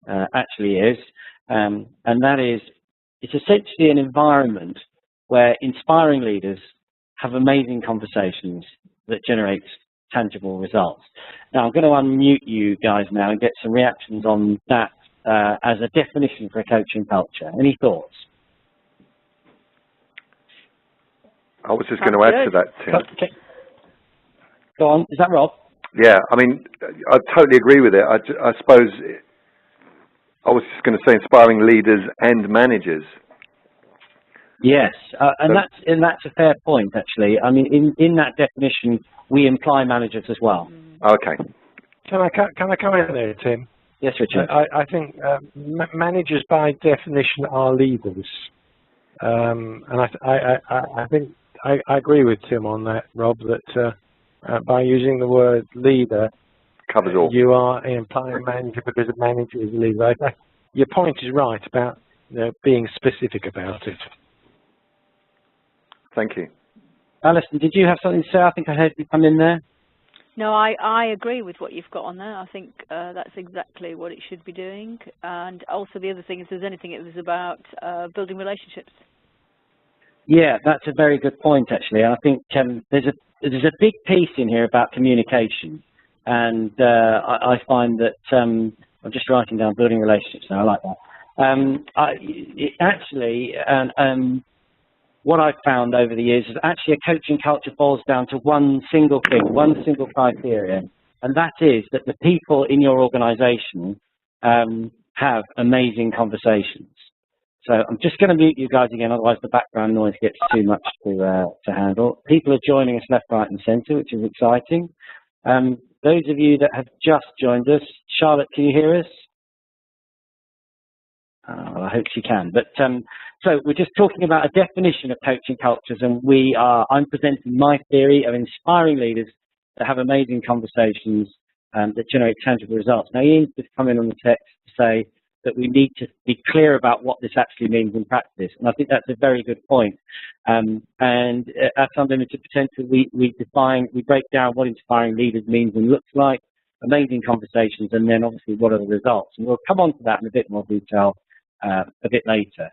actually is, and that is, it's essentially an environment where inspiring leaders have amazing conversations that generate tangible results. Now, I'm going to unmute you guys now and get some reactions on that as a definition for a coaching culture. Any thoughts? I was just going to add to that, Tim. Okay. Go on. Is that Rob? Yeah, I mean, I totally agree with it. I suppose I was just going to say inspiring leaders and managers. Yes, and that's a fair point, actually. I mean, in that definition, we imply managers as well. Okay. Can I come in there, Tim? Yes, Richard. I think managers, by definition, are leaders, and I think I agree with Tim on that, Rob. That by using the word leader, covers all. You are implying manager because a manager is a leader. Your point is right about being specific about it. Thank you. Alison, did you have something to say? I think I heard you come in there. No, I agree with what you've got on there. I think that's exactly what it should be doing. And also the other thing, if there's anything, it was about building relationships. Yeah, that's a very good point, actually. I think there's a big piece in here about communication. And I find that, I'm just writing down building relationships now, I like that. What I've found over the years is actually a coaching culture boils down to one single thing, one single criteria, and that is that the people in your organization have amazing conversations. So I'm just going to mute you guys again, otherwise the background noise gets too much to handle. People are joining us left, right and centre, which is exciting. Those of you that have just joined us, Charlotte, can you hear us? Well, I hope she can. But so we're just talking about a definition of coaching cultures, and I'm presenting my theory of inspiring leaders that have amazing conversations that generate tangible results. Now, Ian's just come in on the text to say that we need to be clear about what this actually means in practice, and I think that's a very good point. And at Unlimited Potential, we break down what inspiring leaders means and looks like, amazing conversations, and then obviously what are the results. And we'll come on to that in a bit more detail a bit later.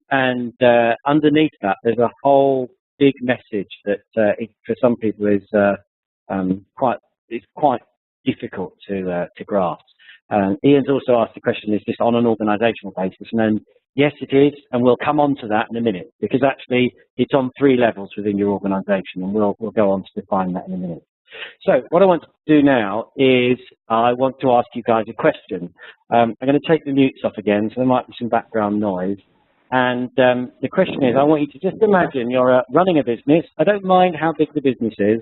Underneath that, there's a whole big message that for some people is quite difficult to grasp. Ian's also asked the question, is this on an organisational basis? And then, yes, it is, and we'll come on to that in a minute, because actually it's on 3 levels within your organisation, and we'll go on to define that in a minute. So what I want to do now is I want to ask you guys a question. I'm going to take the mutes off again, so there might be some background noise. And the question is, I want you to just imagine you're running a business. I don't mind how big the business is,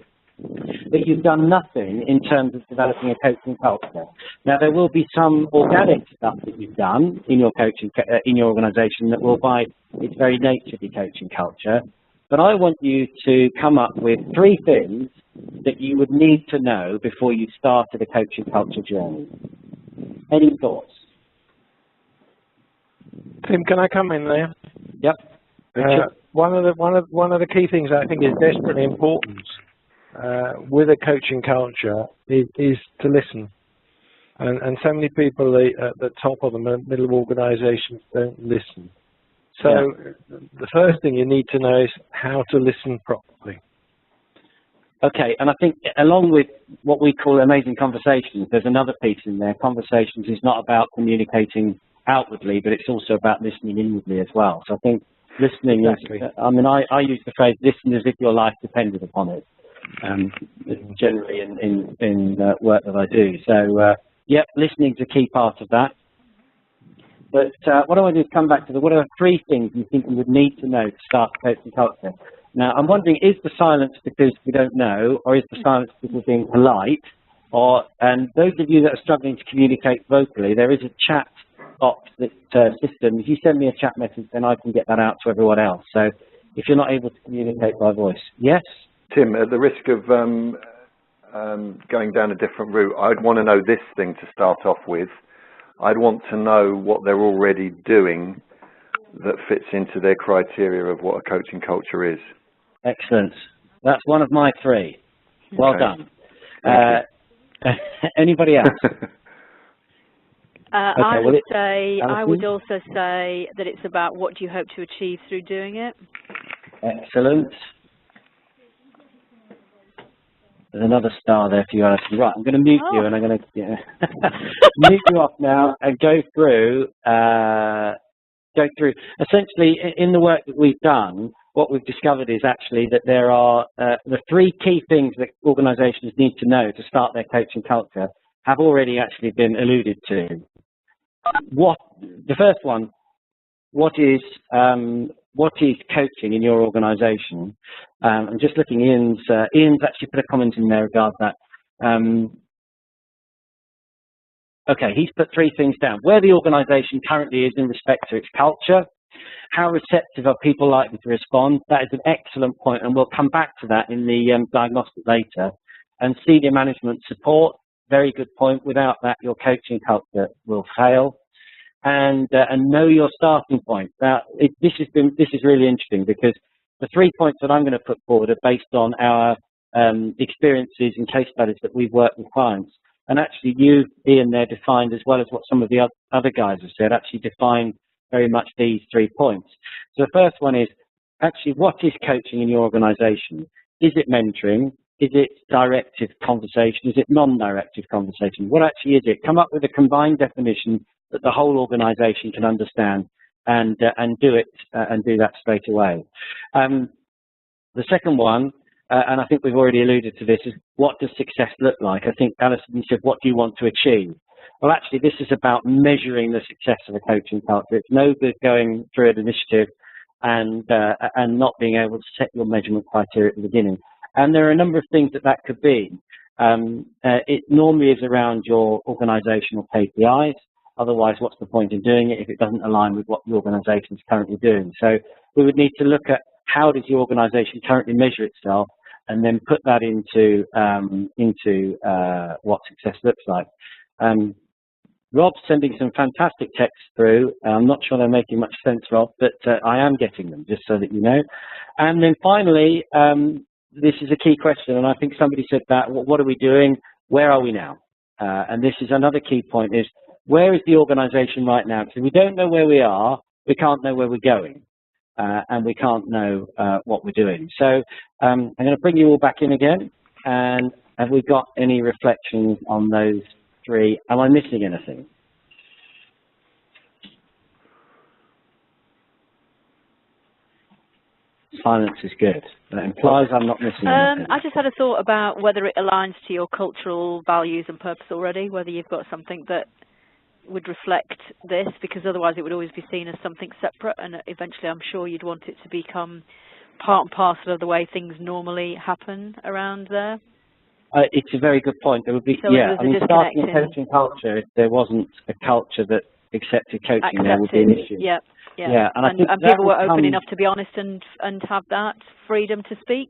but you've done nothing in terms of developing a coaching culture. Now, there will be some organic stuff that you've done in your organisation that will, by its very nature, be coaching culture. But I want you to come up with 3 things that you would need to know before you started a coaching culture journey. Any thoughts? Tim, can I come in there? Yep. One of the key things I think is desperately important with a coaching culture is to listen. And so many people at the top of the middle of organisations don't listen. So the first thing you need to know is how to listen properly. Okay, and I think along with what we call amazing conversations, there's another piece in there. Conversations is not about communicating outwardly, but it's also about listening inwardly as well. So I think listening is, I mean, I use the phrase, listen as if your life depended upon it, generally in work that I do. So, listening is a key part of that. But what I want to do is come back to what are 3 things you think you would need to know to start a coaching culture? Now, I'm wondering, is the silence because we don't know, or is the silence because we're being polite? And those of you that are struggling to communicate vocally, there is a chat box system. If you send me a chat message, then I can get that out to everyone else. So if you're not able to communicate by voice. Yes? Tim, at the risk of going down a different route, I'd want to know this thing to start off with. I'd want to know what they're already doing that fits into their criteria of what a coaching culture is. Excellent. That's one of my 3. Well done. Anybody else? Okay, I would also say that it's about what do you hope to achieve through doing it. Excellent. There's another star there for you, Alison. Right, I'm going to mute you, and I'm going to mute you off now and go through. Essentially, in the work that we've done, what we've discovered is actually that there are the three key things that organisations need to know to start their coaching culture have already actually been alluded to. The first one, what is coaching in your organisation? I'm just looking. Ian's actually put a comment in there regarding that. Okay, he's put three things down. Where the organisation currently is in respect to its culture, how receptive are people likely to respond? That is an excellent point, and we'll come back to that in the diagnostic later. And senior management support, very good point. Without that, your coaching culture will fail. And know your starting point. Now, this is really interesting because the 3 points that I'm going to put forward are based on our experiences and case studies that we've worked with clients. And actually, you, Ian, there defined, as well as what some of the other guys have said, actually defined very much these 3 points. So the first one is actually, what is coaching in your organisation? Is it mentoring? Is it directive conversation? Is it non-directive conversation? What actually is it? Come up with a combined definition that the whole organisation can understand and do it and do that straight away. The second one, and I think we've already alluded to this, is what does success look like? I think Alison said, what do you want to achieve? Well, actually, this is about measuring the success of a coaching culture. It's no good going through an initiative and not being able to set your measurement criteria at the beginning. And there are a number of things that could be. It normally is around your organisational KPIs. Otherwise, what's the point in doing it if it doesn't align with what the organisation is currently doing? So we would need to look at how does the organisation currently measure itself, and then put that into what success looks like. Rob's sending some fantastic texts through. I'm not sure they're making much sense, Rob, but I am getting them, just so that you know. And then finally, this is a key question, and I think somebody said that, what are we doing? Where are we now? And this is another key point, is where is the organisation right now? Because if we don't know where we are, we can't know where we're going, and we can't know what we're doing. So I'm going to bring you all back in again, and have we got any reflections on those three? Am I missing anything? Silence is good. That implies I'm not missing anything. I just had a thought about whether it aligns to your cultural values and purpose already, whether you've got something that would reflect this, because otherwise it would always be seen as something separate, and eventually I'm sure you'd want it to become part and parcel of the way things normally happen around there. It's a very good point. There would be, so yeah, I mean, starting a coaching culture, if there wasn't a culture that accepted coaching, there would be an issue. Yeah. And people were open enough to be honest and have that freedom to speak.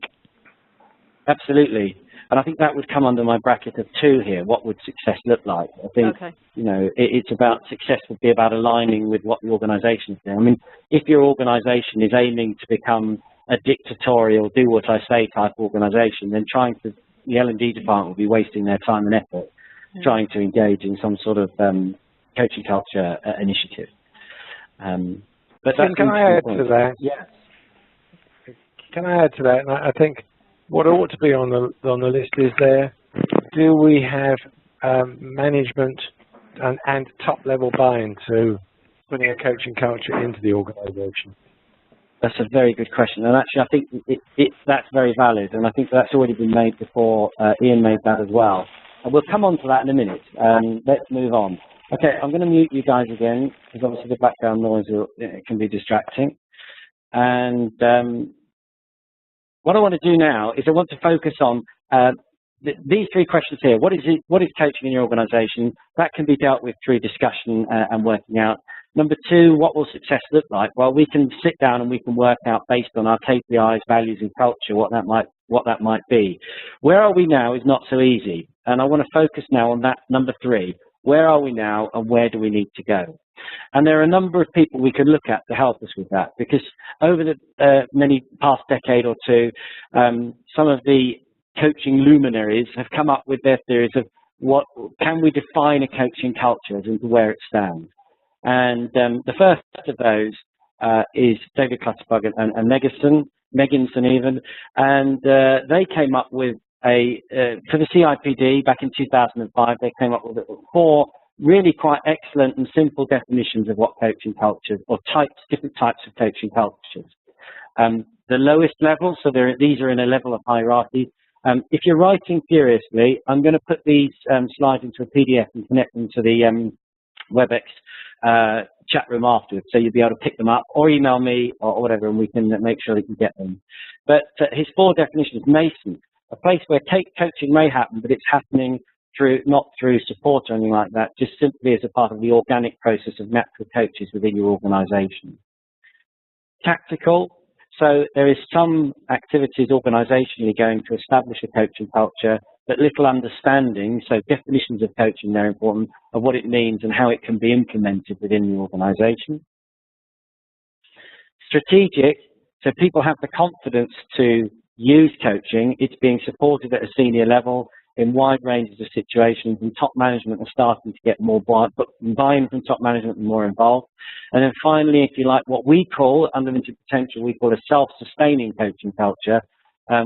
Absolutely. And I think that would come under my bracket of 2 here. What would success look like? I think, you know, it's about success would be about aligning with what the organisation is doing. I mean, if your organisation is aiming to become a dictatorial, do what I say type organisation, then the L&D department will be wasting their time and effort trying to engage in some sort of coaching culture initiative. But can I add to that? Yes. Can I add to that? And I think what ought to be on the list is there, do we have management and top-level buy-in to putting a coaching culture into the organisation? That's a very good question, and actually I think that's very valid, and I think that's already been made before. Ian made that as well, and we'll come on to that in a minute. Let's move on. Okay, I'm going to mute you guys again, because obviously the background noise can be distracting. And what I want to do now is I want to focus on these 3 questions here. What is coaching in your organisation? That can be dealt with through discussion and working out. Number 2, what will success look like? Well, we can sit down and we can work out based on our KPIs, values and culture what that might be. Where are we now is not so easy. And I want to focus now on that number 3. Where are we now and where do we need to go? And there are a number of people we could look at to help us with that, because over the many past decade or 2, some of the coaching luminaries have come up with their theories of what can we define a coaching culture as to where it stands? And the first of those is David Clutterbuck and Megginson even, and they came up with for the CIPD back in 2005, they came up with 4 really quite excellent and simple definitions of what coaching cultures, or different types of coaching cultures. The lowest level, so these are in a level of hierarchy. If you're writing furiously, I'm going to put these slides into a PDF and connect them to the WebEx chat room afterwards, so you'll be able to pick them up or email me or whatever, and we can make sure that you get them. But his 4 definitions: nascent, a place where coaching may happen, but it's happening not through support or anything like that, just simply as a part of the organic process of natural coaches within your organisation. Tactical, so there is some activities organisationally going to establish a coaching culture, but little understanding, so definitions of coaching, they're important, of what it means and how it can be implemented within the organisation. Strategic, so people have the confidence to use coaching, it's being supported at a senior level in wide ranges of situations, and top management are starting to get more buy-in from top management and more involved. And then finally, if you like, what we call, unlimited potential, we call a self-sustaining coaching culture.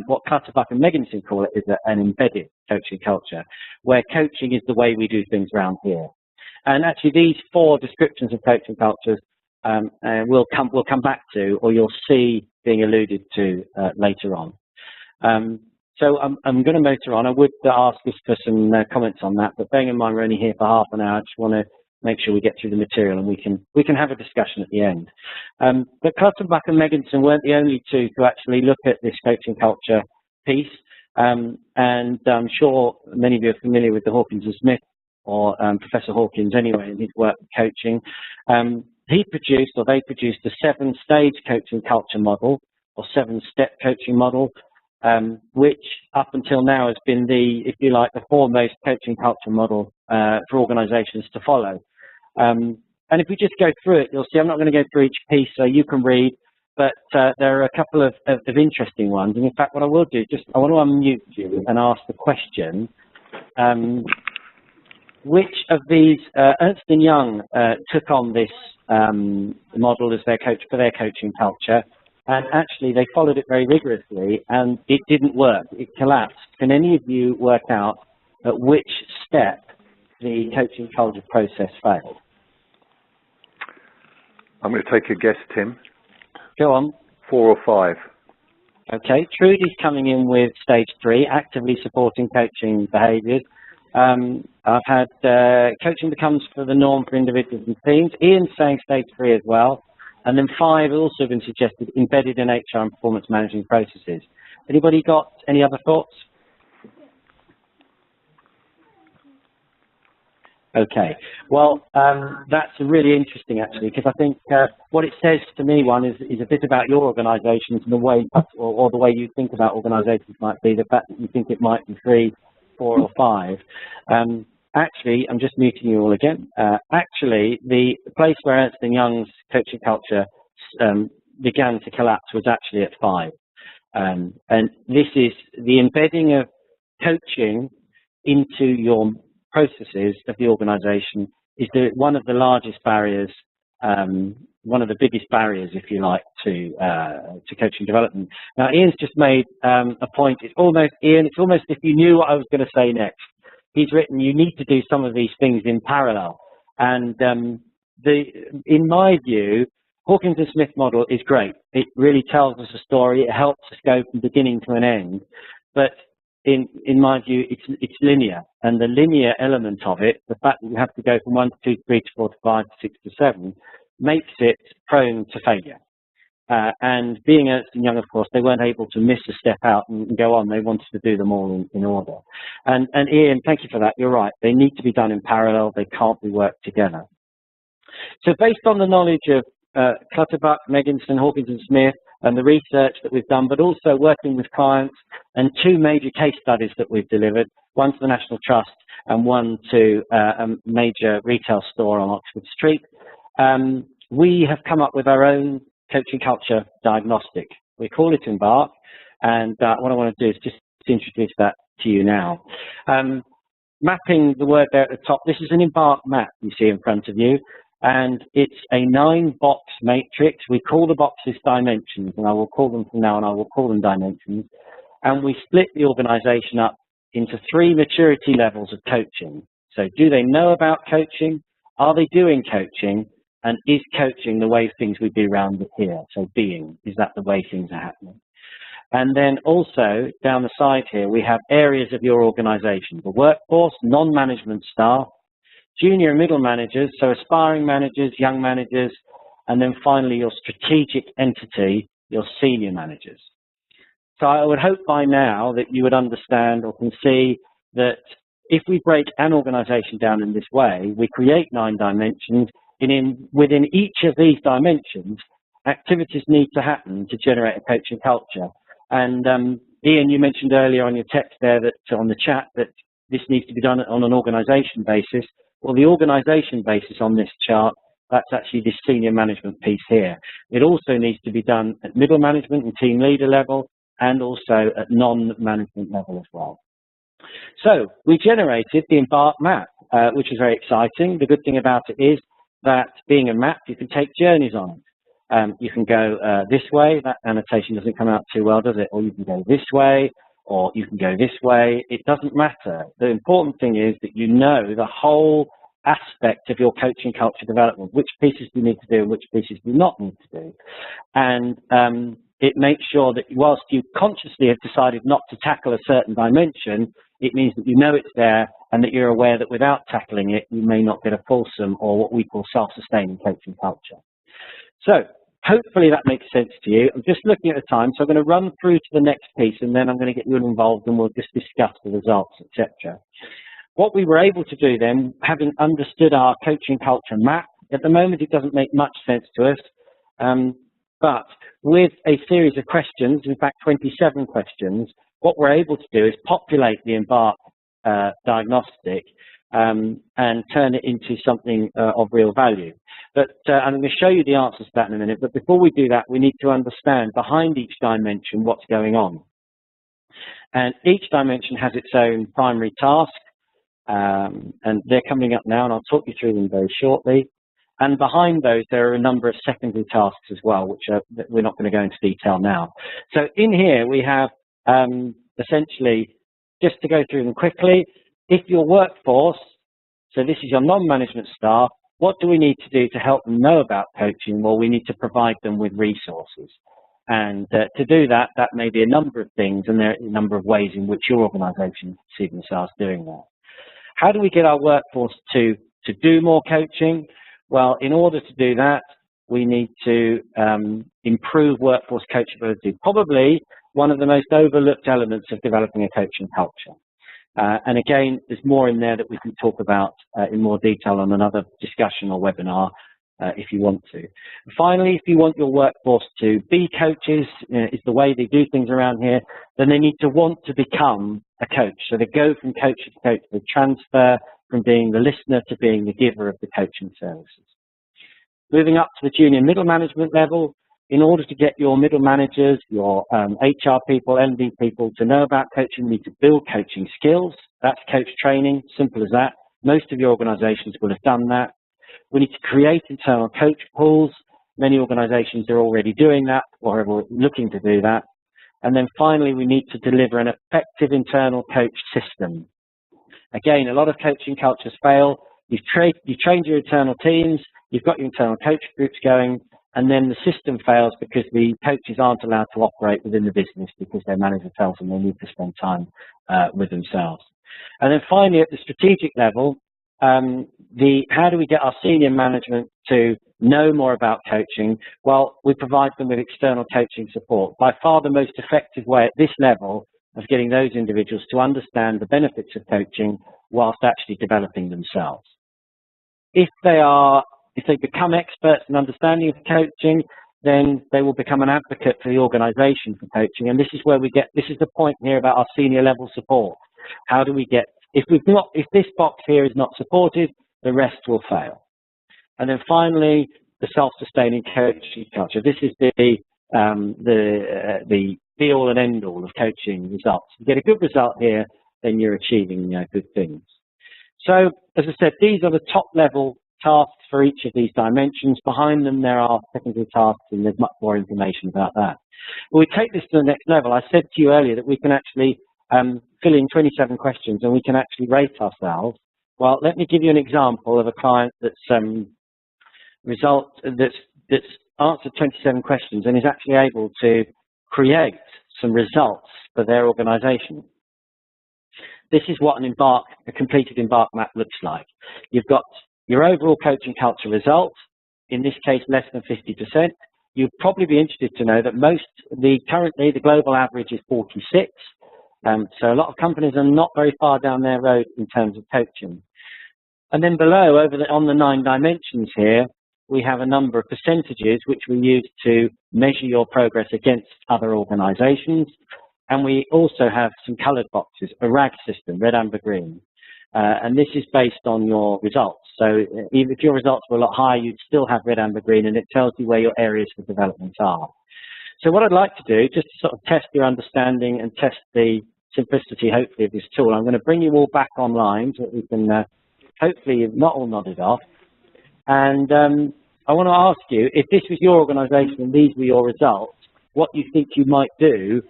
What Clutterbuck and Megginson call it is an embedded coaching culture, where coaching is the way we do things around here. And actually, these 4 descriptions of coaching cultures we'll come back to, or you'll see being alluded to later on. So I'm going to motor on. I would ask us for some comments on that, but bearing in mind we're only here for half an hour, I just want to make sure we get through the material and we can have a discussion at the end. But Clutterbuck and Megginson weren't the only 2 to actually look at this coaching culture piece, and I'm sure many of you are familiar with the Hawkins and Smith, or Professor Hawkins anyway, in his work with coaching. They produced a 7-stage coaching culture model, or 7-step coaching model, which up until now has been if you like, the foremost coaching culture model for organisations to follow. And if we just go through it, you'll see I'm not going to go through each piece, so you can read, but there are a couple of interesting ones. And in fact, what I will do, I want to unmute you and ask the question, which of these, Ernst & Young took on this model as their coaching culture, and actually they followed it very rigorously, and it didn't work. It collapsed. Can any of you work out at which step the coaching culture process failed? I'm going to take a guess, Tim. Go on. 4 or 5. Okay. Trudy's coming in with stage 3, actively supporting coaching behaviours. I've had coaching becomes for the norm for individuals and teams. Ian's saying stage 3 as well. And then 5 has also been suggested, embedded in HR and performance managing processes. Anybody got any other thoughts? Okay. Well, that's really interesting, actually, because I think what it says to me, is a bit about your organisations and the way, or the way you think about organisations might be, the fact that you think it might be 3, 4 or 5. Actually, I'm just muting you all again. Actually, the place where Ernst & Young's coaching culture began to collapse was actually at 5. And this is the embedding of coaching into your processes of the organisation is one of the largest barriers, one of the biggest barriers, if you like, to coaching development. Now, Ian's just made a point. It's almost if you knew what I was going to say next. He's written, you need to do some of these things in parallel. And in my view, Hawkins and Smith model is great. It really tells us a story. It helps us go from beginning to an end. But in my view, it's linear. And the linear element of it, the fact that you have to go from 1 to 2 to 3 to 4 to 5 to 6 to 7, makes it prone to failure. And being Ernst & Young, of course, they weren't able to miss a step out and go on. They wanted to do them all in order. And Ian, thank you for that. You're right. They need to be done in parallel. They can't be worked together. So based on the knowledge of Clutterbuck, Megginson, Hawkins and Smith, and the research that we've done, but also working with clients, and 2 major case studies that we've delivered, one to the National Trust and one to a major retail store on Oxford Street, we have come up with our own coaching culture diagnostic. We call it Embark, and what I want to do is just introduce that to you now. mapping the word there at the top, this is an Embark map you see in front of you, and it's a 9-box matrix. We call the boxes dimensions, and I will call them from now on, I will call them dimensions. And we split the organization up into 3 maturity levels of coaching. So do they know about coaching? Are they doing coaching? And is coaching the way things we do around here? So being, is that the way things are happening? And then also down the side here, we have areas of your organization: the workforce, non-management staff, junior and middle managers, so aspiring managers, young managers, and then finally your strategic entity, your senior managers. So I would hope by now that you would understand or can see that if we break an organization down in this way, we create 9 dimensions, and within each of these dimensions, activities need to happen to generate a coaching culture. And Ian, you mentioned earlier on your text there, that on the chat, that this needs to be done on an organization basis. Well, the organization basis on this chart, that's actually this senior management piece here. It also needs to be done at middle management and team leader level, and also at non-management level as well. So we generated the Embark map, which is very exciting. The good thing about it is that being a map, you can take journeys on it. You can go this way. That annotation doesn't come out too well, does it? Or you can go this way, or you can go this way. It doesn't matter. The important thing is that you know the whole aspect of your coaching culture development, which pieces do you need to do and which pieces do you not need to do. And it makes sure that whilst you consciously have decided not to tackle a certain dimension, it means that you know it's there and that you're aware that without tackling it, you may not get a fulsome or what we call self-sustaining coaching culture. So hopefully that makes sense to you. I'm just looking at the time, so I'm going to run through to the next piece, and then I'm going to get you involved and we'll just discuss the results, etc. What we were able to do then, having understood our coaching culture map, at the moment it doesn't make much sense to us, but with a series of questions, in fact 27 questions, what we're able to do is populate the Embark diagnostic and turn it into something of real value. But I'm going to show you the answers to that in a minute, but before we do that, we need to understand behind each dimension what's going on. And each dimension has its own primary task, and they're coming up now, and I'll talk you through them very shortly. And behind those, there are a number of secondary tasks as well, which we're not going to go into detail now. So in here, we have essentially, just to go through them quickly, if your workforce, so this is your non-management staff, what do we need to do to help them know about coaching? Well, we need to provide them with resources. And to do that, that may be a number of things, and there are a number of ways in which your organization see themselves doing that. How do we get our workforce to do more coaching? Well, in order to do that, we need to improve workforce coachability. Probably one of the most overlooked elements of developing a coaching culture. And again, there's more in there that we can talk about in more detail on another discussion or webinar if you want to. Finally, if you want your workforce to be coaches, is the way they do things around here, then they need to want to become a coach. So they go from coach to coach, they transfer from being the listener to being the giver of the coaching services. Moving up to the junior middle management level, in order to get your middle managers, your HR people, LD people to know about coaching, you need to build coaching skills. That's coach training, simple as that. Most of your organizations will have done that. We need to create internal coach pools. Many organizations are already doing that or are looking to do that. And then finally, we need to deliver an effective internal coach system. Again, a lot of coaching cultures fail. You've trained your internal teams, you've got your internal coach groups going, and then the system fails because the coaches aren't allowed to operate within the business because their manager tells them they need to spend time with themselves. And then finally, at the strategic level, how do we get our senior management to know more about coaching? Well, we provide them with external coaching support. By far the most effective way at this level of getting those individuals to understand the benefits of coaching whilst actually developing themselves. If they become experts in understanding of coaching, then they will become an advocate for the organization for coaching. And this is where this is the point here about our senior level support. How do we get, if this box here is not supported, the rest will fail. And then finally, the self-sustaining coaching culture. This is the be all and end all of coaching results. If you get a good result here, then you're achieving good things. So, as I said, these are the top level tasks for each of these dimensions. Behind them, there are secondary tasks, and there's much more information about that. But we take this to the next level. I said to you earlier that we can actually fill in 27 questions, and we can actually rate ourselves. Well, let me give you an example of a client that's that's answered 27 questions and is actually able to create some results for their organization. This is what a completed Embark map looks like. You've got your overall coaching culture result, in this case less than 50%. You'd probably be interested to know that currently the global average is 46. So a lot of companies are not very far down their road in terms of coaching. And then below, on the 9 dimensions here, we have a number of percentages which we use to measure your progress against other organizations. And we also have some colored boxes, a RAG system, red, amber, green. And this is based on your results. So even if your results were a lot higher, you'd still have red, amber, green, and it tells you where your areas for development are. So what I'd like to do, just to sort of test your understanding and test the simplicity, hopefully, of this tool, I'm going to bring you all back online so that we can, hopefully, you've not all nodded off. And I want to ask you, if this was your organization and these were your results, what you think you might do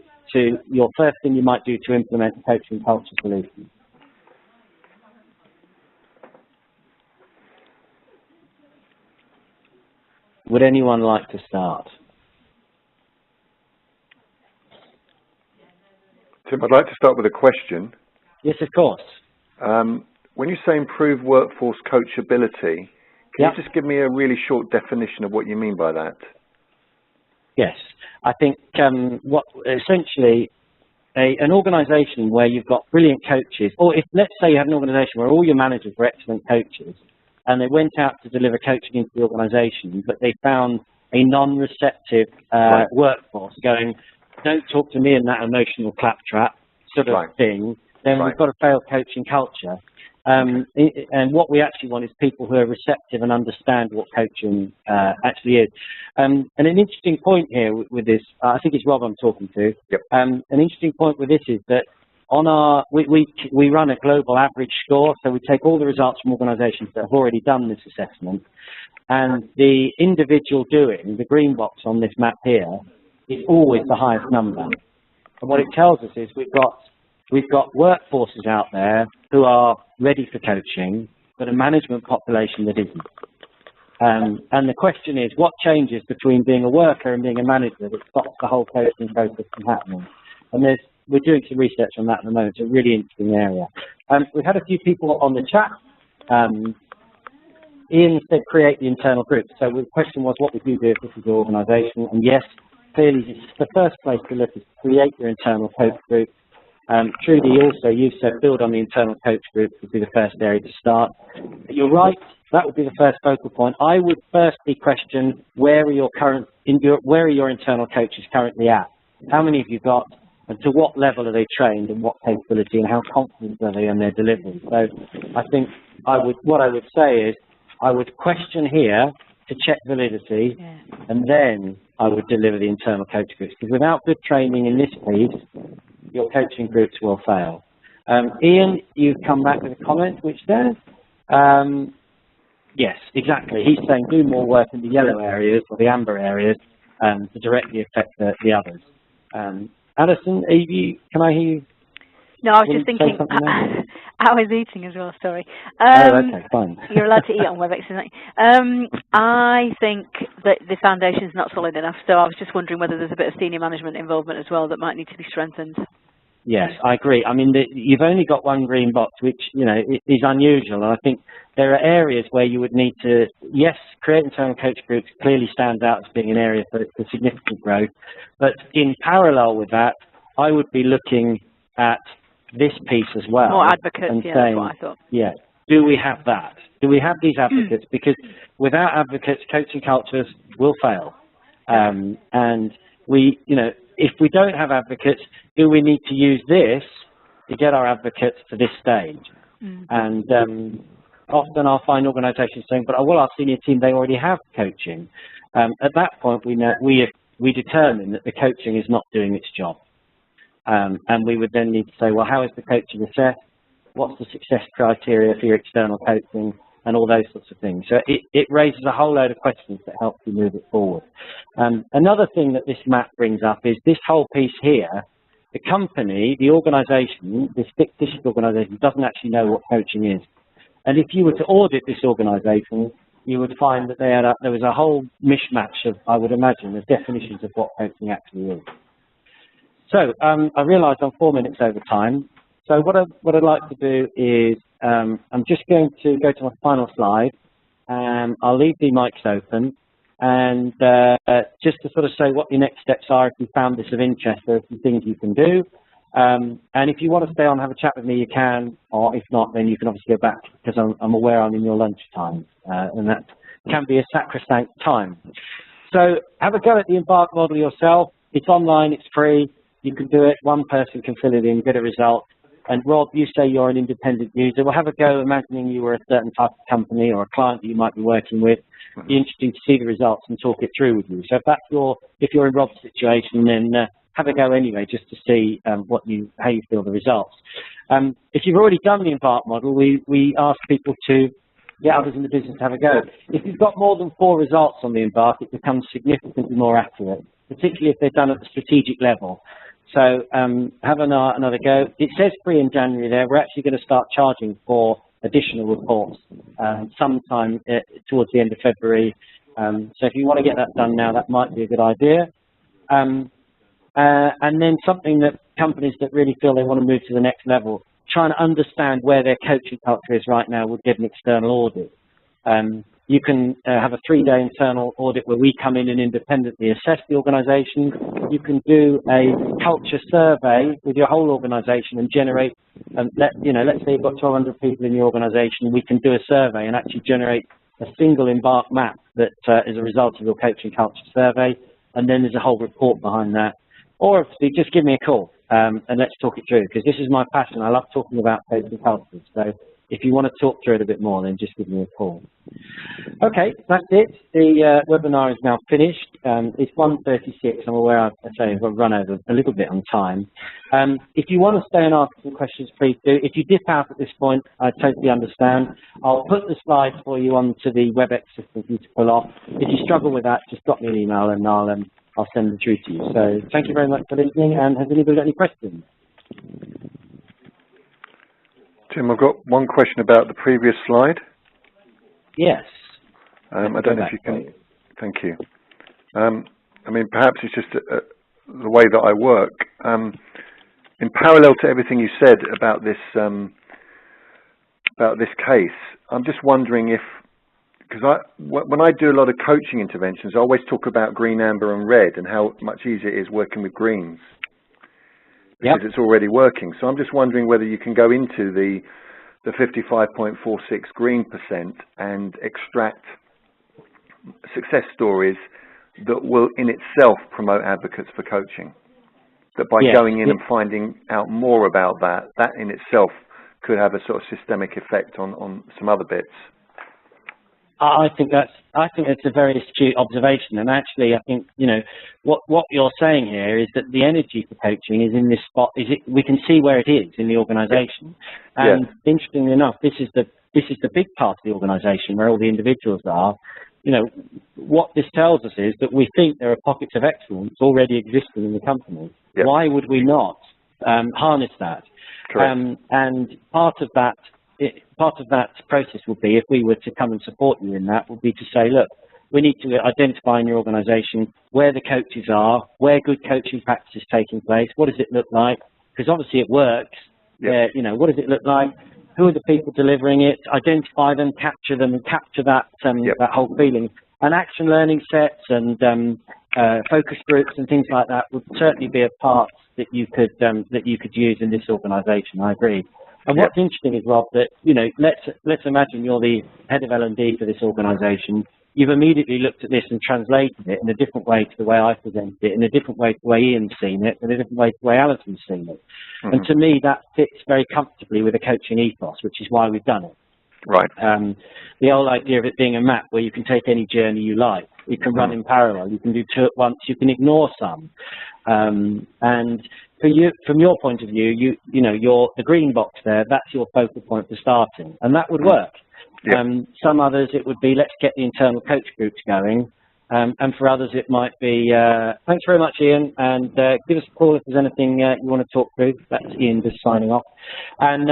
your first thing you might do to implement a coaching culture solution. Would anyone like to start? Tim, I'd like to start with a question. Yes, of course. When you say improve workforce coachability, can you just give me a really short definition of what you mean by that? Yes, I think essentially an organisation where you've got brilliant coaches, or if let's say you have an organisation where all your managers were excellent coaches, and they went out to deliver coaching into the organisation, but they found a non-receptive workforce going, "Don't talk to me in that emotional claptrap" sort of thing, then we've got a failed coaching culture. And what we actually want is people who are receptive and understand what coaching actually is. And an interesting point here with this, I think it's Rob I'm talking to. Yep. An interesting point with this is that on we run a global average score, so we take all the results from organisations that have already done this assessment, and the individual doing, the green box on this map here, is always the highest number. And what it tells us is we've got workforces out there who are ready for coaching, but a management population that isn't. And the question is, what changes between being a worker and being a manager that stops the whole coaching process from happening? And we're doing some research on that at the moment. It's a really interesting area. We've had a few people on the chat. Ian said create the internal group. So the question was, what would you do if this was your organisation? And yes, clearly the first place to look is create your internal coach group. Trudy, also, you said build on the internal coach group would be the first area to start. You're right, that would be the first focal point. I would firstly question where are your internal coaches currently at? How many have you got, and to what level are they trained, and what capability, and how confident are they in their delivery? So I think what I would say is I would question here to check validity, and then I would deliver the internal coach groups, because without good training in this piece, your coaching groups will fail. Ian, you've come back with a comment which says, yes, exactly. He's saying do more work in the yellow areas or the amber areas to directly affect the others. Alison, can I hear you? No, I was just thinking, I was eating as well, sorry. Okay, fine. You're allowed to eat on WebEx, isn't it? I think that the foundation is not solid enough, so I was just wondering whether there's a bit of senior management involvement as well that might need to be strengthened. Yes, I agree. I mean, you've only got one green box, which, is unusual. And I think there are areas where you would need to, yes, create internal coach groups clearly stands out as being an area for significant growth. But in parallel with that, I would be looking at this piece as well. More advocates, and yeah, saying, that's what I thought. Yeah, do we have that? Do we have these advocates? Because without advocates, coaching cultures will fail. And if we don't have advocates, do we need to use this to get our advocates to this stage? And often I'll find organisations saying, but our senior team, they already have coaching. At that point, we determine that the coaching is not doing its job. And we would then need to say, well, how is the coaching assessed? what's the success criteria for your external coaching, and all those sorts of things. So it raises a whole load of questions that help you move it forward. Another thing that this map brings up is this whole piece here. The company, the organisation, this fictitious organisation doesn't actually know what coaching is. And if you were to audit this organisation, you would find that there was a whole mishmash of, I would imagine, the definitions of what coaching actually is. So I realise I'm 4 minutes over time. So what I'd like to do is I'm just going to go to my final slide. I'll leave the mics open, and just to sort of say what your next steps are if you found this of interest. There are some things you can do. And if you want to stay on and have a chat with me, you can, or if not, then you can obviously go back, because I'm aware I'm in your lunch time, and that can be a sacrosanct time. So have a go at the Embark model yourself. It's online, it's free. You can do it. One person can fill it in, get a result. And Rob, you say you're an independent user. Well, have a go imagining you were a certain type of company or a client that you might be working with. It'd be interesting to see the results and talk it through with you. So if you're in Rob's situation, then have a go anyway, just to see how you feel the results. If you've already done the Embark model, we ask people to get others in the business to have a go. If you've got more than 4 results on the Embark, it becomes significantly more accurate, particularly if they're done at the strategic level. So have another go. It says free in January there. We're actually going to start charging for additional reports sometime towards the end of February. So if you want to get that done now, that might be a good idea. And then something that companies that really feel they want to move to the next level, trying to understand where their coaching culture is right now, would get an external audit. You can have a 3-day internal audit where we come in and independently assess the organisation. You can do a culture survey with your whole organisation and generate, let's say you've got 1,200 people in your organisation, we can do a survey and actually generate a single Embark map that is a result of your coaching culture survey, and then there's a whole report behind that. Or obviously just give me a call and let's talk it through, because this is my passion. I love talking about coaching culture. So if you want to talk through it a bit more, then just give me a call. Okay, that's it. The webinar is now finished. It's 1:36. I'm aware I've run over a little bit on time. If you want to stay and ask some questions, please do. If you dip out at this point, I totally understand. I'll put the slides for you onto the WebEx system for you to pull off. If you struggle with that, just drop me an email and I'll send them through to you. So thank you very much for listening, and has anybody got any questions? Tim, I've got one question about the previous slide. Yes. I don't know if you can. Thank you. I mean, perhaps it's just the way that I work. In parallel to everything you said about this case, I'm just wondering if, because when I do a lot of coaching interventions, I always talk about green, amber, and red, and how much easier it is working with greens, because it's already working. So I'm just wondering whether you can go into the 55.46 green % and extract success stories that will in itself promote advocates for coaching. That by going in and finding out more about that in itself could have a sort of systemic effect on some other bits. I think that's a very astute observation, and actually, I think what you're saying here is that the energy for coaching is in this spot. We can see where it is in the organisation, and interestingly enough, this is the big part of the organisation where all the individuals are. What this tells us is that we think there are pockets of excellence already existing in the company. Why would we not harness that? And part of that process would be, if we were to come and support you in that, would be to say, look, we need to identify in your organisation where the coaches are, where good coaching practice is taking place, what does it look like? Because obviously it works. What does it look like? Who are the people delivering it? Identify them, capture them, and capture that that whole feeling. And action learning sets and focus groups and things like that would certainly be a part that you could use in this organisation. I agree. And what's interesting is, Rob, that let's imagine you're the head of L&D for this organisation. You've immediately looked at this and translated it in a different way to the way I presented it, in a different way to the way Ian's seen it, in a different way to the way Alison's seen it. And to me, that fits very comfortably with a coaching ethos, which is why we've done it. Right. The whole idea of it being a map where you can take any journey you like. You can run in parallel. You can do two at once. You can ignore some. And from your point of view, the green box there, that's your focal point for starting, and that would work. Yeah. Some others, it would be, let's get the internal coach groups going. And for others, it might be, thanks very much, Ian, and give us a call if there's anything you want to talk through. That's Ian just signing off. And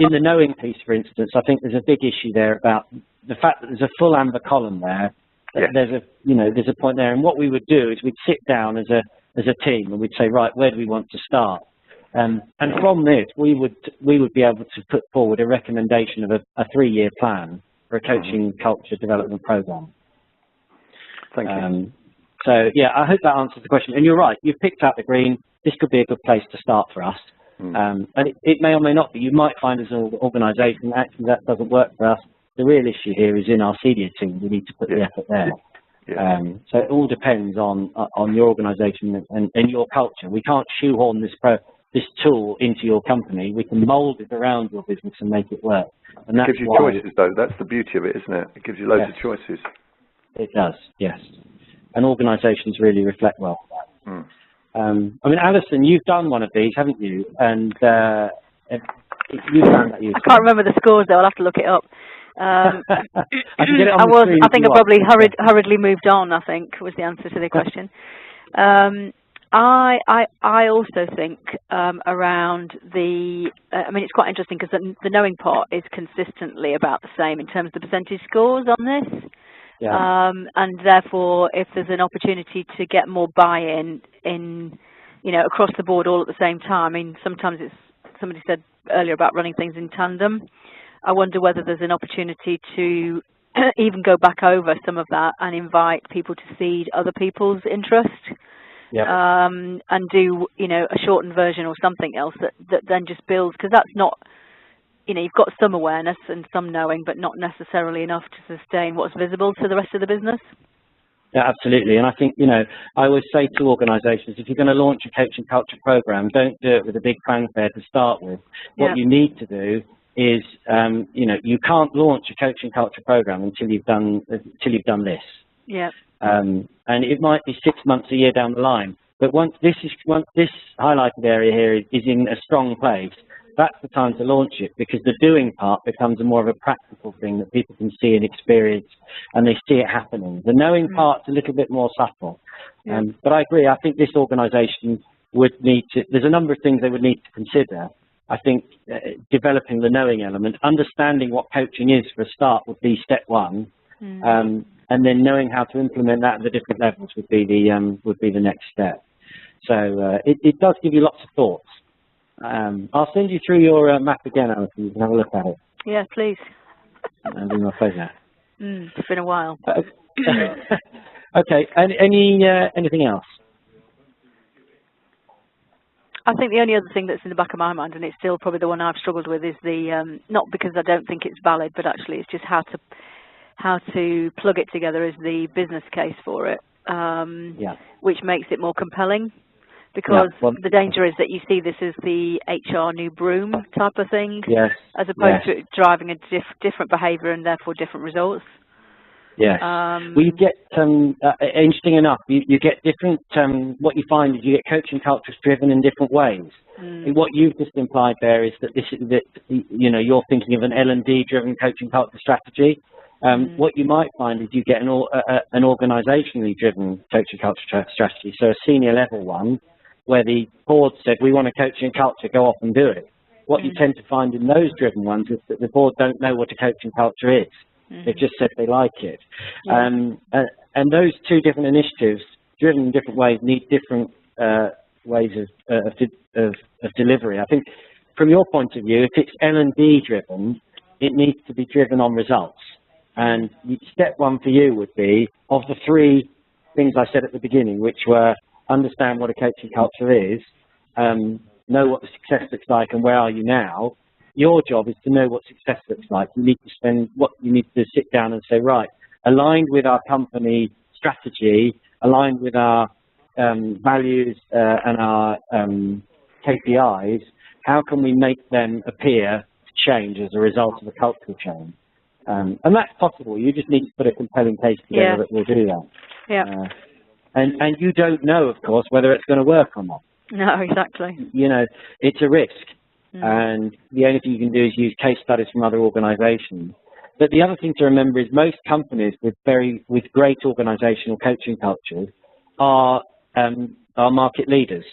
in the knowing piece, for instance, I think there's a big issue there about the fact that there's a full amber column there. Yeah. There's a point there. And what we would do is we'd sit down as a team and we'd say, right, where do we want to start? And from this, we would be able to put forward a recommendation of a 3-year plan for a coaching culture development program. Thank you. So, yeah, I hope that answers the question. And you're right, you've picked out the green. This could be a good place to start for us. And it may or may not be. You might find as an organisation, actually, that doesn't work for us. The real issue here is in our senior team. We need to put the effort there. Yeah. So it all depends on your organisation and your culture. We can't shoehorn this tool into your company. We can mould it around your business and make it work. And that's it gives you choices, though. That's the beauty of it, isn't it? It gives you loads of choices. It does, yes. And organisations really reflect well. I mean, Alison, you've done one of these, haven't you? And you found that useful. I can't remember the scores, though. I'll have to look it up. I can get it on the screen. I think I probably hurriedly moved on, I think, was the answer to the question. I also think around the, I mean, it's quite interesting because the knowing part is consistently about the same in terms of the percentage scores on this. Yeah. And therefore, if there's an opportunity to get more buy-in across the board all at the same time, I mean, sometimes somebody said earlier about running things in tandem. I wonder whether there's an opportunity to even go back over some of that and invite people to seed other people's interest. Yeah. And do, a shortened version or something else that then just builds, because that's not, you've got some awareness and some knowing, but not necessarily enough to sustain what's visible to the rest of the business. Yeah, absolutely. And I think, I always say to organisations, if you're going to launch a coaching culture program, don't do it with a big fanfare to start with. What you need to do is, you can't launch a coaching culture program until you've done this. Yeah. And it might be 6 months, a year down the line. But once this highlighted area here is in a strong place, that's the time to launch it, because the doing part becomes more of a practical thing that people can see and experience, and they see it happening. The knowing part's a little bit more subtle. But I agree. I think this organisation would need to, there's a number of things they would need to consider. I think developing the knowing element, understanding what coaching is for a start would be step one. And then knowing how to implement that at the different levels would be the next step. So it does give you lots of thoughts. I'll send you through your map again, Alison. You can have a look at it. Yeah, please. That'll be my pleasure. It's been a while. Okay. And anything else? I think the only other thing that's in the back of my mind, and it's still probably the one I've struggled with, is the not because I don't think it's valid, but actually it's just how to plug it together as the business case for it, which makes it more compelling. Because the danger is that you see this as the HR new broom type of thing, as opposed to it driving a different behaviour and therefore different results. Yes. Well, you get, interesting enough, you get different, what you find is you get coaching cultures driven in different ways. What you've just implied there is that you're thinking of an L&D driven coaching culture strategy. What you might find is you get an organisationally driven coaching culture strategy, so a senior level one, where the board said, we want a coaching culture, go off and do it. What you tend to find in those driven ones is that the board don't know what a coaching culture is. They've just said they like it. And those two different initiatives, driven in different ways, need different ways of delivery. I think from your point of view, if it's L&D driven, it needs to be driven on results. And step one for you would be, of the three things I said at the beginning, which were understand what a coaching culture is, know what the success looks like and where are you now. Your job is to know what success looks like. You need to sit down and say, right, aligned with our company strategy, aligned with our values and our KPIs, how can we make them appear to change as a result of a cultural change? And that's possible. You just need to put a compelling case together that will do that. And you don't know, of course, whether it's going to work or not. No, exactly. You know, it's a risk. And the only thing you can do is use case studies from other organizations. But the other thing to remember is most companies with great organizational coaching cultures are market leaders.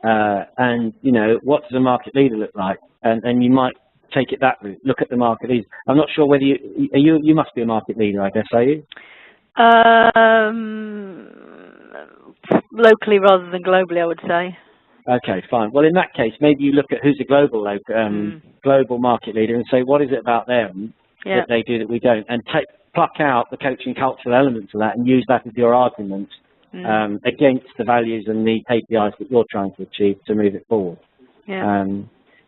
And, you know, what does a market leader look like? And you might take it that route. Look at the market leaders. I'm not sure whether you must be a market leader, I guess, are you? Locally rather than globally, I would say. Okay, fine. Well, in that case, maybe you look at who's a global market leader and say, what is it about them that they do that we don't? And pluck out the coaching cultural elements of that and use that as your argument against the values and the KPIs that you're trying to achieve to move it forward. Yeah.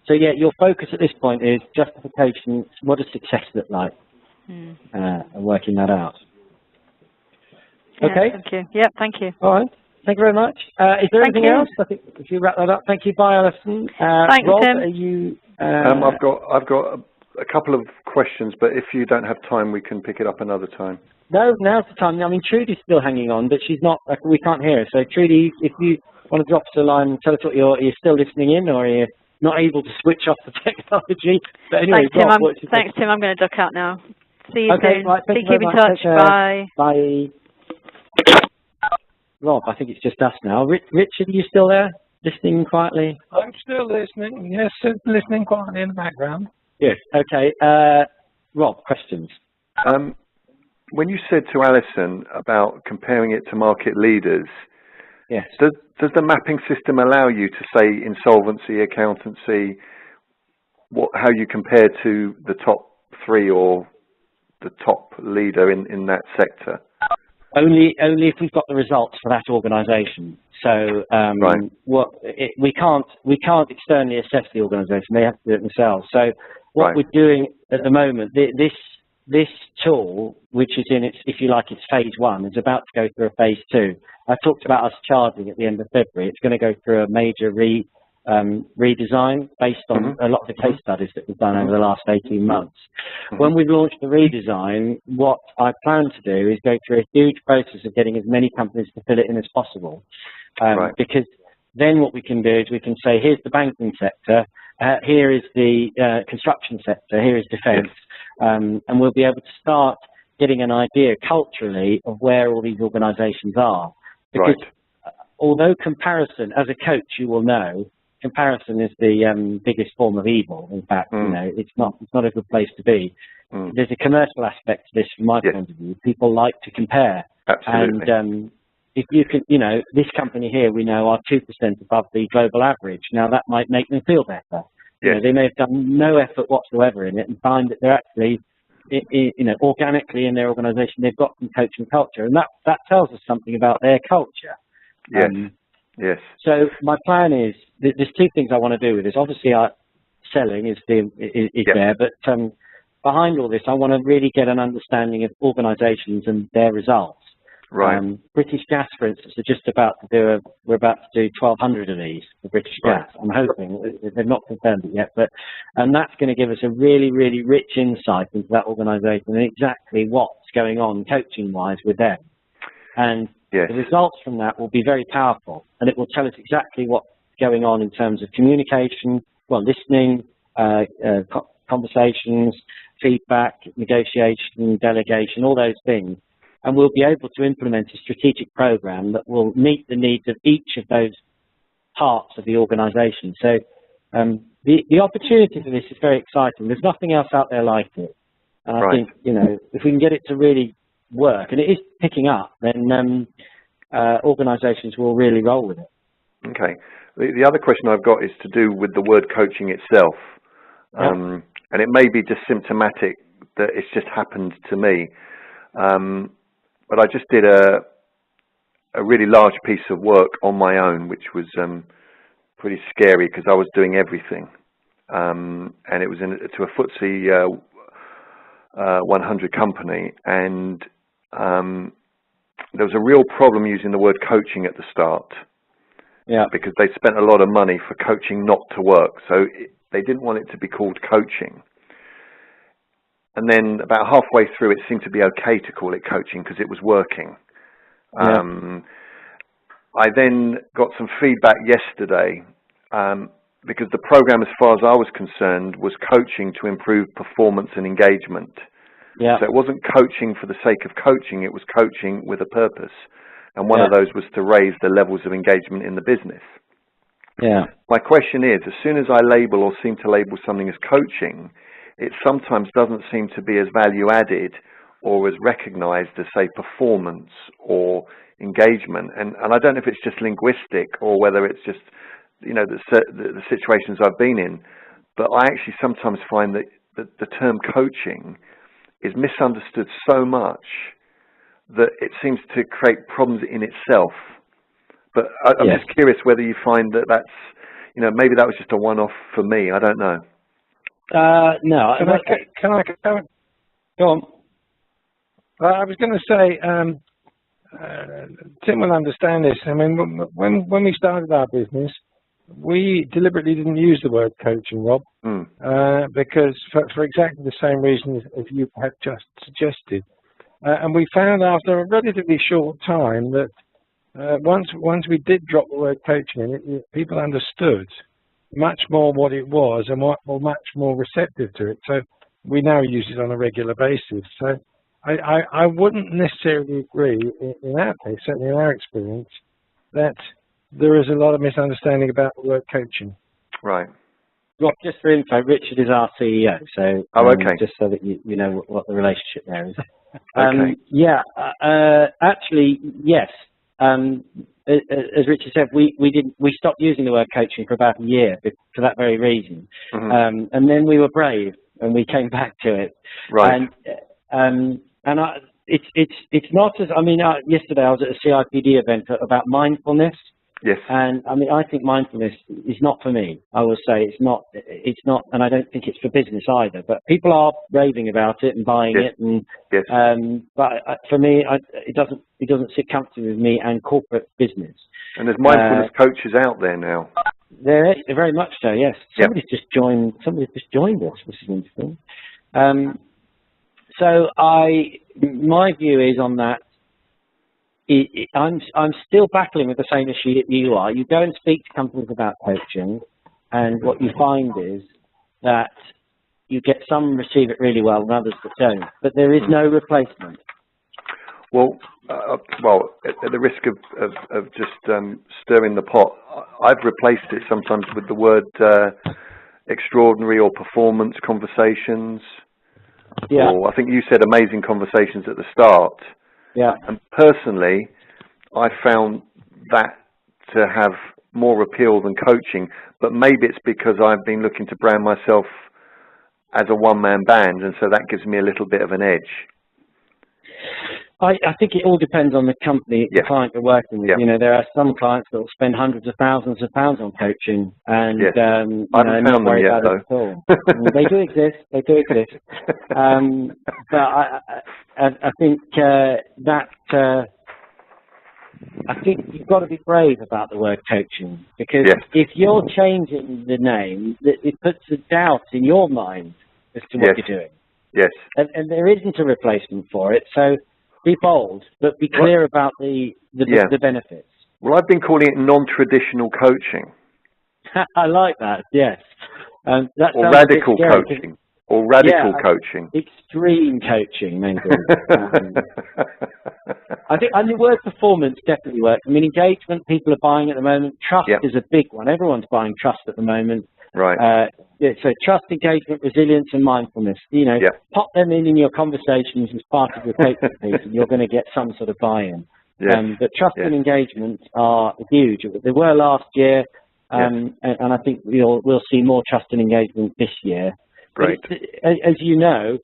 So, yeah, your focus at this point is justification. What does success look like? And working that out. Yeah, okay. Thank you. Yeah, thank you. All right. Thank you very much. Is there anything else? I think if you wrap that up, thank you. Bye, Alison. Thanks, Rob, Tim. are you? I've got a couple of questions, but if you don't have time, we can pick it up another time. No, now's the time. I mean, Trudy's still hanging on, but she's not. We can't hear her. So, Trudy, if you want to drop us a line and tell us what you're still listening in, or you're not able to switch off the technology. But anyway, thanks, Tim. I'm going to duck out now. See you soon. Right, keep in touch. Bye. Bye. Rob, I think it's just us now. Richard, are you still there, listening quietly? I'm still listening. Yes, listening quietly in the background. Good. Okay. Rob, questions? When you said to Alison about comparing it to market leaders, yes. Does the mapping system allow you to say insolvency, accountancy, how you compare to the top three or the top leader in that sector? Only if we've got the results for that organisation. So right. We can't externally assess the organisation. They have to do it themselves. So what we're doing at the moment, this tool, which is in its, if you like, it's phase 1, is about to go through a phase 2. I talked about us charging at the end of February. It's going to go through a major redesign based on a lot of the case studies that we've done over the last 18 months. When we've launched the redesign, what I plan to do is go through a huge process of getting as many companies to fill it in as possible. Because then what we can do is we can say, here's the banking sector, here is the construction sector, here is defence, and we'll be able to start getting an idea culturally of where all these organisations are. Because although comparison, as a coach, you will know, comparison is the biggest form of evil. In fact, you know, it's not a good place to be. There's a commercial aspect to this from my point of view. People like to compare. Absolutely. And if you can, you know, this company here we know are 2% above the global average. Now that might make them feel better. You know, they may have done no effort whatsoever in it and find that they're actually, you know, organically in their organisation they've got some coaching culture, and that tells us something about their culture. Yes. So my plan is there's two things I want to do with this. Obviously, selling is there, but behind all this, I want to really get an understanding of organisations and their results. British Gas, for instance, we're about to do 1,200 of these for British Gas. I'm hoping they've not confirmed it yet, and that's going to give us a really, really rich insight into that organisation and exactly what's going on coaching-wise with them. And the results from that will be very powerful, and it will tell us exactly what's going on in terms of communication, listening, conversations, feedback, negotiation, delegation, all those things. And we'll be able to implement a strategic program that will meet the needs of each of those parts of the organisation. So the opportunity for this is very exciting. There's nothing else out there like it. And I think, you know, if we can get it to really work, and it is picking up, then organisations will really roll with it. Okay. The other question I've got is to do with the word coaching itself. And it may be just symptomatic that it's just happened to me. But I just did a really large piece of work on my own, which was pretty scary because I was doing everything. And it was to a FTSE 100 company. And there was a real problem using the word coaching at the start. Because they spent a lot of money for coaching not to work. So they didn't want it to be called coaching. And then about halfway through, it seemed to be okay to call it coaching because it was working. I then got some feedback yesterday because the program, as far as I was concerned, was coaching to improve performance and engagement. Yeah. So it wasn't coaching for the sake of coaching, it was coaching with a purpose. And one of those was to raise the levels of engagement in the business. Yeah. My question is, as soon as I label or seem to label something as coaching, it sometimes doesn't seem to be as value added or as recognized as, say, performance or engagement. And I don't know if it's just linguistic or whether it's just, you know, the situations I've been in, but I actually sometimes find that the term coaching is misunderstood so much that it seems to create problems in itself. But I'm just curious whether you find that that's, you know, maybe that was just a one-off for me. I don't know. No. Can I go on? I was going to say, Tim will understand this. I mean, when we started our business, we deliberately didn't use the word coaching, Rob, because for exactly the same reasons as you had just suggested. And we found after a relatively short time that once we did drop the word coaching, people understood much more what it was and were much more receptive to it. So we now use it on a regular basis. So I wouldn't necessarily agree in our case, certainly in our experience, that there is a lot of misunderstanding about the word coaching. Right. Well, just for info, Richard is our CEO, so just so that you know what the relationship there is. Okay. Actually, yes. As Richard said, we stopped using the word coaching for about a year for that very reason, and then we were brave and we came back to it. Right. It's not as, I mean, yesterday I was at a CIPD event about mindfulness. Yes. And I mean, I think mindfulness is not for me. I will say it's not, and I don't think it's for business either. But people are raving about it and buying it, and but for me, it doesn't sit comfortably with me and corporate business. And there's mindfulness coaches out there now. They're very much so. Yes. Somebody's just joined us, which is interesting. So my view is on that. I'm still battling with the same issue that you are. You go and speak to companies about coaching, and what you find is that you get some receive it really well and others that don't. But there is no replacement. Well, at the risk of just stirring the pot, I've replaced it sometimes with the word extraordinary or performance conversations. Yeah. Or I think you said amazing conversations at the start. Yeah. And personally, I found that to have more appeal than coaching, but maybe it's because I've been looking to brand myself as a one-man band, and so that gives me a little bit of an edge. I think it all depends on the company, the client you're working with. You know, there are some clients that will spend hundreds of thousands of pounds on coaching, and I haven't found them yet, though. At all. They do exist. They do exist. But I think I think you've got to be brave about the word coaching, because if you're changing the name, it puts a doubt in your mind as to what you're doing. Yes. And there isn't a replacement for it, so be bold, but be clear about the benefits. Well, I've been calling it non-traditional coaching. I like that, yes. That or radical coaching. Or radical coaching. Extreme coaching, maybe. I think the word performance definitely works. I mean, engagement, people are buying at the moment. Trust is a big one. Everyone's buying trust at the moment. Right. So trust, engagement, resilience, and mindfulness. You know, pop them in your conversations as part of your coaching piece, and you're going to get some sort of buy-in. Yes. But trust and engagement are huge. They were last year, and I think we'll see more trust and engagement this year. Great. As you know,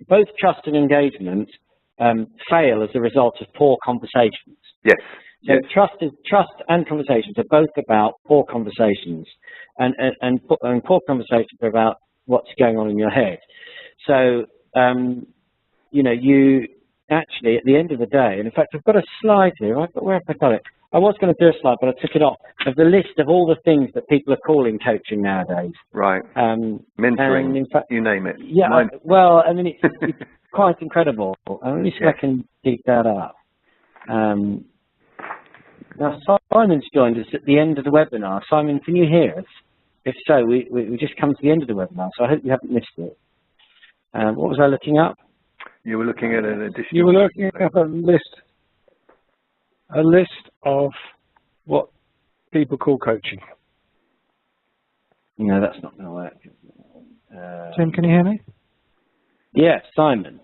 both trust and engagement fail as a result of poor conversations. Yes. So trust and conversations are both about poor conversations, and poor conversations are about what's going on in your head. So, you actually, at the end of the day, and in fact, I've got a slide here. Where have I got it? I was going to do a slide, but I took it off, of the list of all the things that people are calling coaching nowadays. Right. Mentoring, and in fact, you name it. Yeah, well, I mean, it's quite incredible. Let me see if I can dig that up. Now, Simon's joined us at the end of the webinar. Simon, can you hear us? If so, we just come to the end of the webinar, so I hope you haven't missed it. What was I looking up? You were looking at an additional... You were looking at a list of what people call coaching. No, that's not going to work. Tim, can you hear me? Yeah, Simon.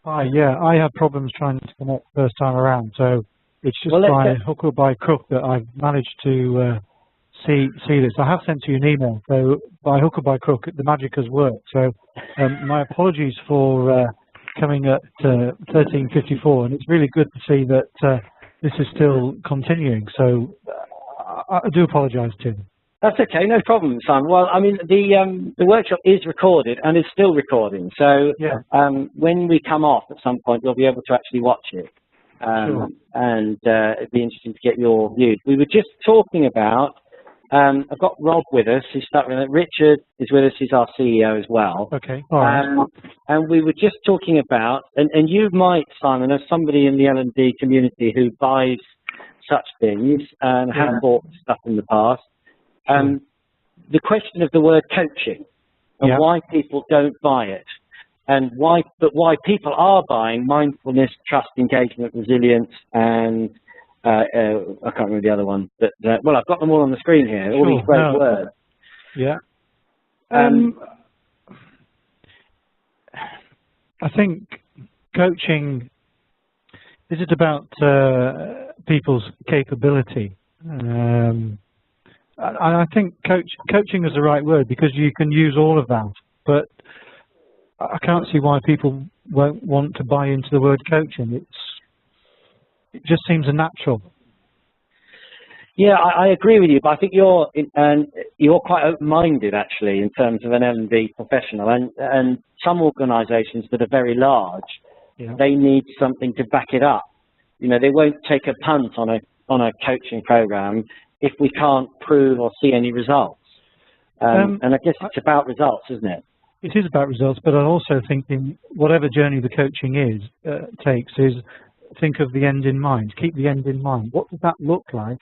Hi, yeah, I had problems trying to connect first time around, so it's just by hook or by crook that I've managed to see this. I have sent you an email, so by hook or by crook, the magic has worked. So my apologies for coming at 13:54, and it's really good to see that this is still continuing. So I do apologise, Tim. That's okay, no problem, Simon. Well, I mean, the workshop is recorded and is still recording. So yeah. When we come off at some point, you'll be able to actually watch it. Sure. And it'd be interesting to get your views. We were just talking about, I've got Rob with us, who's starting. Richard is with us, he's our CEO as well. Okay, all right. And we were just talking about, and you might, Simon, as somebody in the L&D community who buys such things and has bought stuff in the past, the question of the word coaching and why people don't buy it, and why people are buying mindfulness, trust, engagement, resilience, and I can't remember the other one, but well, I've got them all on the screen here. All these great words. Yeah. I think coaching, is it about people's capability? I think coaching is the right word because you can use all of that, but I can't see why people won't want to buy into the word coaching. It just seems unnatural. Yeah, I agree with you, but I think you're quite open-minded actually in terms of an L&D professional, and some organisations that are very large, they need something to back it up. You know, they won't take a punt on a coaching program if we can't prove or see any results. And I guess it's about results, isn't it? It is about results, but I also think in whatever journey the coaching takes is think of the end in mind. Keep the end in mind. What does that look like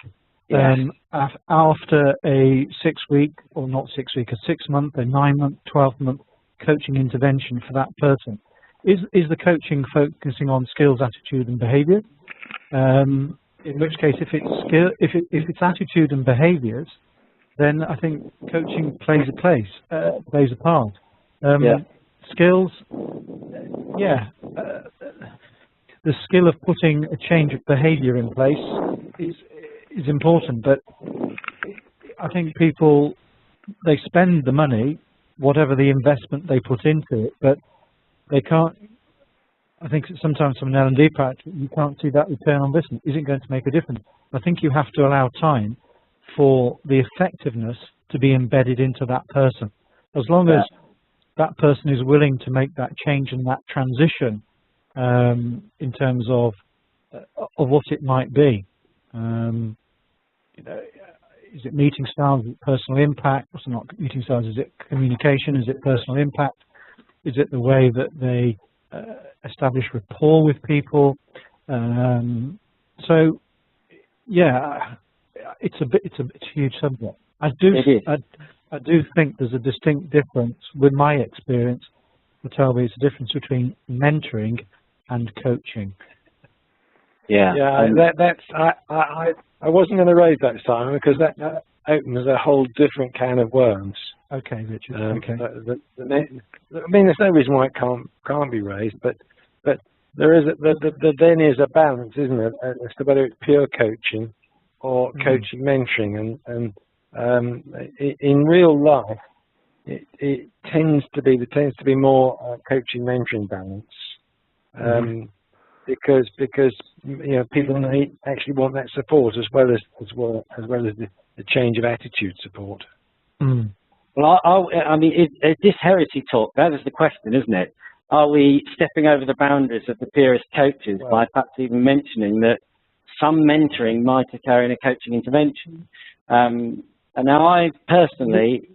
after a 6-week, or not 6-week, a 6-month, a 9-month, 12-month coaching intervention for that person? Is the coaching focusing on skills, attitude, and behaviour? In which case, if it's attitude and behaviours, then I think coaching plays a part. Skills, the skill of putting a change of behaviour in place is important, but I think people, they spend the money, whatever the investment they put into it, but they can't. I think sometimes from an L&D practice, you can't see that return on investment. Is it going to make a difference? I think you have to allow time for the effectiveness to be embedded into that person. As long as that person is willing to make that change and that transition in terms of what it might be. You know, is it meeting styles? Is it personal impact? What's not meeting styles? Is it communication? Is it personal impact? Is it the way that they establish rapport with people? So, yeah, it's a huge subject. I do think there's a distinct difference with my experience. Toby, it's a difference between mentoring and coaching. I wasn't going to raise that, Simon, because that opens a whole different can of worms. Okay, Richard. Okay. I mean, there's no reason why it can't be raised, but there is then is a balance, isn't it, as to whether it's pure coaching or coaching mentoring, and in real life, it tends to be more coaching mentoring balance, because you know, people actually want that support as well as the change of attitude support. Well, I mean, is this heresy talk? That is the question, isn't it? Are we stepping over the boundaries of the purest coaches by perhaps even mentioning that some mentoring might occur in a coaching intervention? And now, I personally,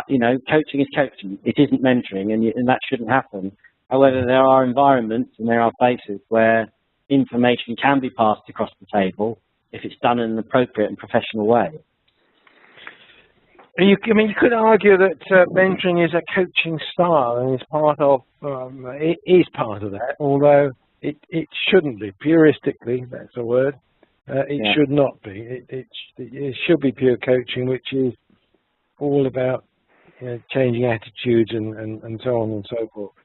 you know, coaching is coaching. It isn't mentoring, and that shouldn't happen. However, there are environments and there are places where information can be passed across the table if it's done in an appropriate and professional way. You could argue that mentoring is a coaching style and is part of it is part of that, although it shouldn't be. Puristically, that's a word. It should not be. It should be pure coaching, which is all about changing attitudes and so on and so forth.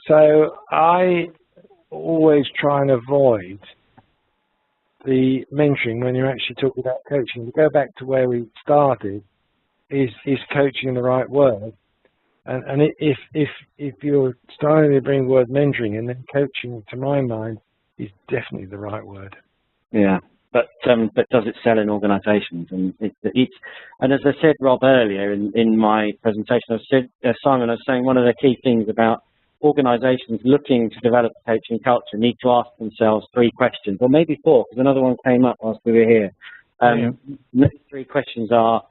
So I always try and avoid the mentoring when you're actually talking about coaching. To go back to where we started, is coaching the right word? And if you're starting to bring the word mentoring in, then coaching, to my mind, is definitely the right word. Yeah. But does it sell in organisations? And and as I said, Rob, earlier in my presentation, Simon, I was saying one of the key things about organisations looking to develop a coaching culture need to ask themselves 3 questions, or maybe 4, because another one came up whilst we were here. Those 3 questions are: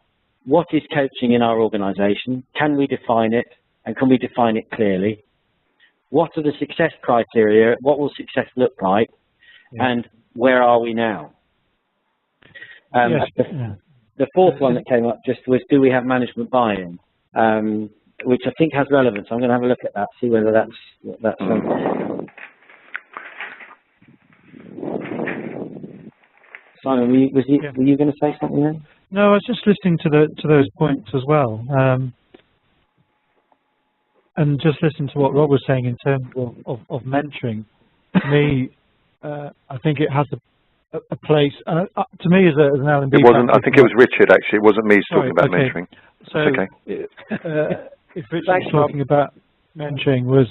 what is coaching in our organisation? Can we define it? And can we define it clearly? What are the success criteria? What will success look like? And where are we now? The 4th one that came up just was, do we have management buy-in? Which I think has relevance. I'm going to have a look at that, see whether that's Simon, were you going to say something then? No, I was just listening to those points as well, and just listening to what Rob was saying in terms of mentoring. To me, I think it has a place. To me, as an L&D, it wasn't. I think it was Richard. Actually, it wasn't me talking about mentoring. So, if Richard's talking about mentoring,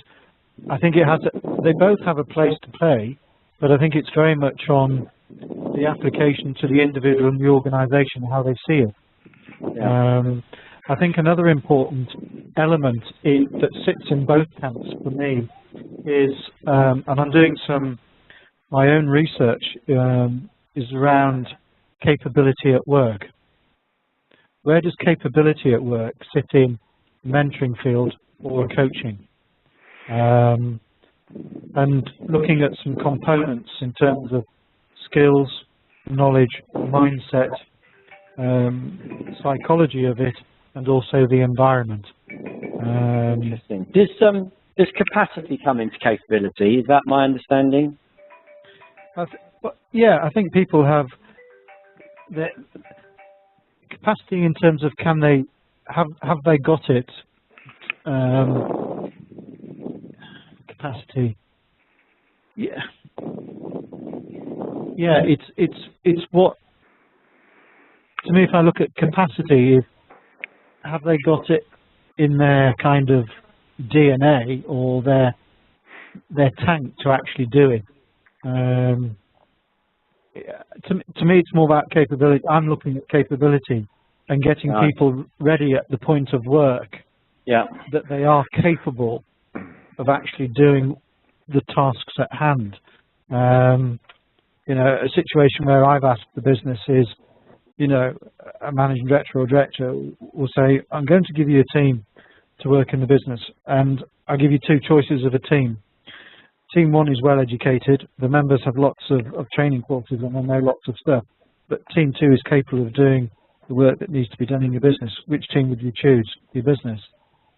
I think it has. They both have a place to play, but I think it's very much on the application to the individual and the organisation, how they see it. I think another important element that sits in both camps for me is, and I'm doing my own research, is around capability at work. Where does capability at work sit in mentoring field or coaching? And looking at some components in terms of skills, knowledge, mindset, psychology of it, and also the environment. Interesting. Does capacity come into capability? Is that my understanding? I think people have the capacity in terms of have they got it? Capacity. It's what, to me, if I look at capacity, have they got it in their kind of DNA or their tank to actually do it? To me, it's more about capability. I'm looking at capability and getting people ready at the point of work that they are capable of actually doing the tasks at hand. A situation where I've asked the business is, a managing director or director will say, I'm going to give you a team to work in the business, and I'll give you 2 choices of a team. Team 1 is well educated, the members have lots of training courses and they know lots of stuff, but team 2 is capable of doing the work that needs to be done in your business. Which team would you choose for your business?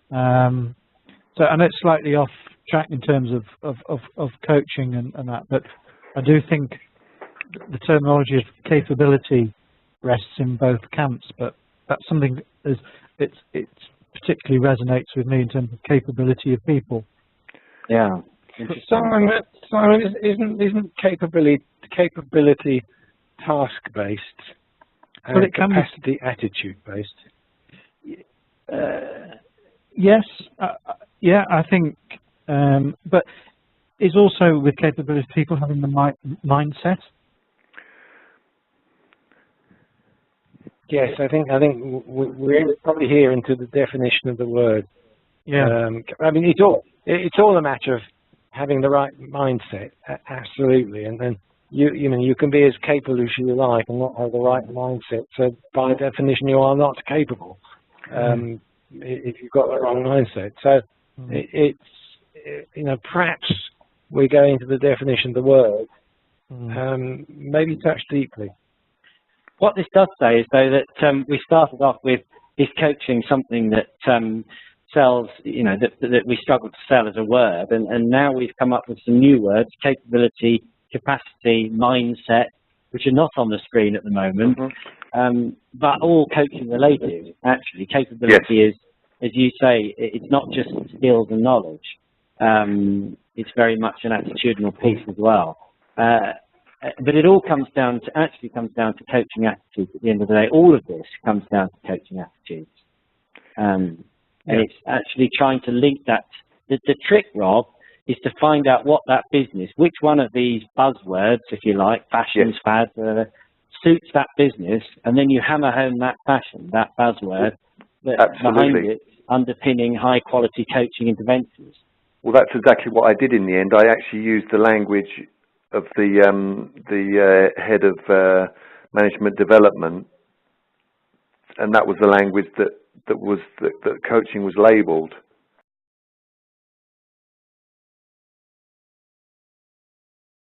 So, and it's slightly off track in terms of coaching and that, but I do think the terminology of capability rests in both camps, but that's something that it particularly resonates with me in terms of capability of people. Yeah. Simon, isn't capability task based and well, it can capacity attitude based? Yes, I think, but is also with capability people having the mindset. Yes, I think we're probably here into the definition of the word. Yeah. It's all a matter of having the right mindset. Absolutely, and then you can be as capable as you like and not have the right mindset. So by definition, you are not capable if you've got the wrong mindset. So it's perhaps we go into the definition of the word, maybe touch deeply. what this does say is, though, that we started off with, is coaching something that sells, you know, that we struggle to sell as a word, and now we've come up with some new words: capability, capacity, mindset, which are not on the screen at the moment, but all coaching related. Actually, capability is, as you say, it's not just skills and knowledge. It's very much an attitudinal piece as well. But it all comes down to coaching attitudes at the end of the day. All of this comes down to coaching attitudes. And it's actually trying to link that. The trick, Rob, is to find out what that business, which one of these buzzwords, if you like, fashions, fads, suits that business, and then you hammer home that fashion, that buzzword, behind it, underpinning high quality coaching interventions. Well, that's exactly what I did in the end. I actually used the language of the head of management development, and that was the language that coaching was labelled.